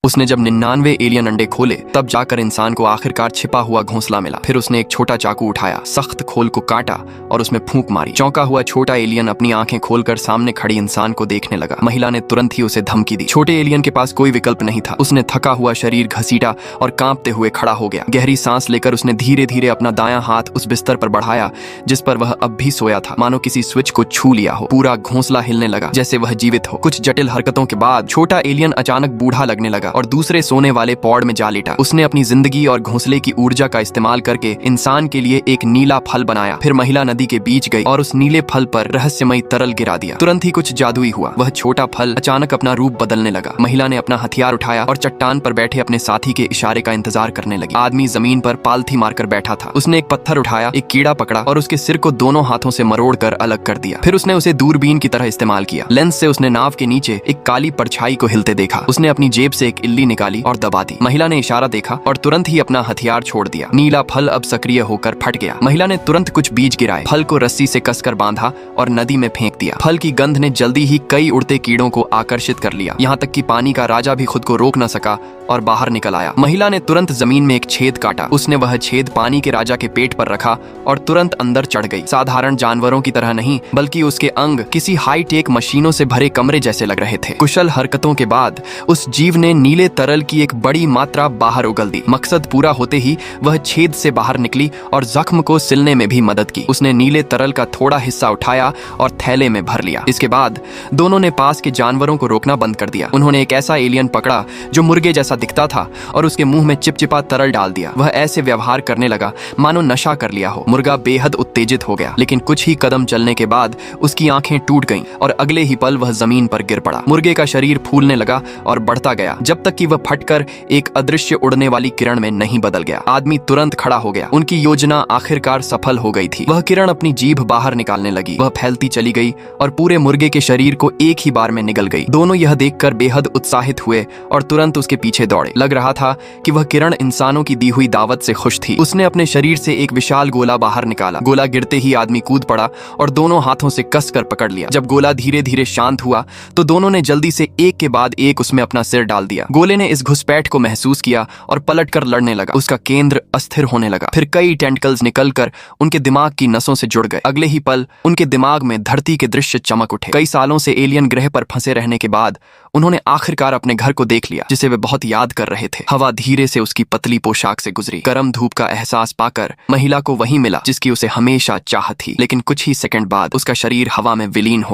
उसने जब 99 एलियन अंडे खोले तब जाकर इंसान को आखिरकार छिपा हुआ घोंसला मिला। फिर उसने एक छोटा चाकू उठाया, सख्त खोल को काटा और उसमें फूंक मारी। चौंका हुआ छोटा एलियन अपनी आंखें खोलकर सामने खड़ी इंसान को देखने लगा। महिला ने तुरंत ही उसे धमकी दी। छोटे एलियन के पास कोई विकल्प नहीं था। उसने थका हुआ शरीर घसीटा और कांपते हुए खड़ा हो गया। गहरी सांस लेकर उसने धीरे धीरे अपना दायां हाथ उस बिस्तर पर बढ़ाया जिस पर वह अब भी सोया था, मानो किसी स्विच को छू लिया हो। पूरा घोंसला हिलने लगा जैसे वह जीवित हो। कुछ जटिल हरकतों के बाद छोटा एलियन अचानक बूढ़ा लगने लगा और दूसरे सोने वाले पॉड में जा लेटा। उसने अपनी जिंदगी और घोंसले की ऊर्जा का इस्तेमाल करके इंसान के लिए एक नीला फल बनाया। फिर महिला नदी के बीच गई और उस नीले फल पर रहस्यमयी तरल गिरा दिया। तुरंत ही कुछ जादुई हुआ। वह छोटा फल अचानक अपना रूप बदलने लगा। महिला ने अपना हथियार उठाया और चट्टान पर बैठे अपने साथी के इशारे का इंतजार करने लगी। आदमी जमीन पर पालथी मारकर बैठा था। उसने एक पत्थर उठाया, एक कीड़ा पकड़ा और उसके सिर को दोनों हाथों से मरोड़ कर अलग कर दिया। फिर उसने उसे दूरबीन की तरह इस्तेमाल किया। लेंस से उसने नाव के नीचे एक काली परछाई को हिलते देखा। उसने अपनी जेब से एक इल्ली निकाली और दबा दी। महिला ने इशारा देखा और तुरंत ही अपना हथियार छोड़ दिया। नीला फल अब सक्रिय होकर फट गया। महिला ने तुरंत कुछ बीज गिराए, फल को रस्सी से कसकर बांधा और नदी में फेंक दिया। फल की गंध ने जल्दी ही कई उड़ते कीड़ों को आकर्षित कर लिया, यहाँ तक कि पानी का राजा भी खुद को रोक न सका और बाहर निकल आया। महिला ने तुरंत जमीन में एक छेद काटा। उसने वह छेद पानी के राजा के पेट पर रखा और तुरंत अंदर चढ़ गई। साधारण जानवरों की तरह नहीं, बल्कि उसके अंग किसी हाईटेक मशीनों से भरे कमरे जैसे लग रहे थे। कुशल हरकतों के बाद उस जीव ने नीले तरल की एक बड़ी मात्रा बाहर उगल दी। मकसद पूरा होते ही वह छेद से बाहर निकली और जख्म को सिलने में भी मदद की। उसने नीले तरल का थोड़ा हिस्सा उठाया और थैले में भर लिया। इसके बाद दोनों ने पास के जानवरों को रोकना बंद कर दिया। उन्होंने एक ऐसा एलियन पकड़ा जो मुर्गे जैसा दिखता था और उसके मुंह में चिपचिपा तरल डाल दिया। वह ऐसे व्यवहार करने लगा मानो नशा कर लिया हो। मुर्गा बेहद उत्तेजित हो गया, लेकिन कुछ ही कदम चलने के बाद उसकी आंखें टूट गईं और अगले ही पल वह जमीन पर गिर पड़ा। मुर्गे का शरीर फूलने लगा और बढ़ता गया जब तक कि वह फटकर एक अदृश्य उड़ने वाली किरण में नहीं बदल गया। आदमी तुरंत खड़ा हो गया। उनकी योजना आखिरकार सफल हो गई थी। वह किरण अपनी जीभ बाहर निकालने लगी। वह फैलती चली गई और पूरे मुर्गे के शरीर को एक ही बार में निगल गई। दोनों यह देखकर बेहद उत्साहित हुए और तुरंत उसके पीछे दौड़े। लग रहा था कि वह किरण इंसानों की दी हुई दावत से खुश थी। उसने अपने शरीर से एक विशाल गोला बाहर निकाला। गोला गिरते ही आदमी कूद पड़ा और दोनों हाथों से कसकर पकड़ लिया। जब गोला धीरे धीरे शांत हुआ तो दोनों ने जल्दी से एक के बाद एक उसमें अपना सिर डाल दिया। गोले ने इस घुसपैठ को महसूस किया और पलटकर लड़ने लगा। उसका केंद्र अस्थिर होने लगा। फिर कई टेंटिकल्स निकलकर उनके दिमाग की नसों से जुड़ गए। अगले ही पल उनके दिमाग में धरती के दृश्य चमक उठे। कई सालों से एलियन ग्रह पर फंसे रहने के बाद उन्होंने आखिरकार अपने घर को देख लिया, जिसे वे बहुत याद कर रहे थे। हवा धीरे से उसकी पतली पोशाक से गुजरी। गर्म धूप का एहसास पाकर महिला को वही मिला जिसकी उसे हमेशा चाह थी, लेकिन कुछ ही सेकंड बाद उसका शरीर हवा में विलीन हो गया।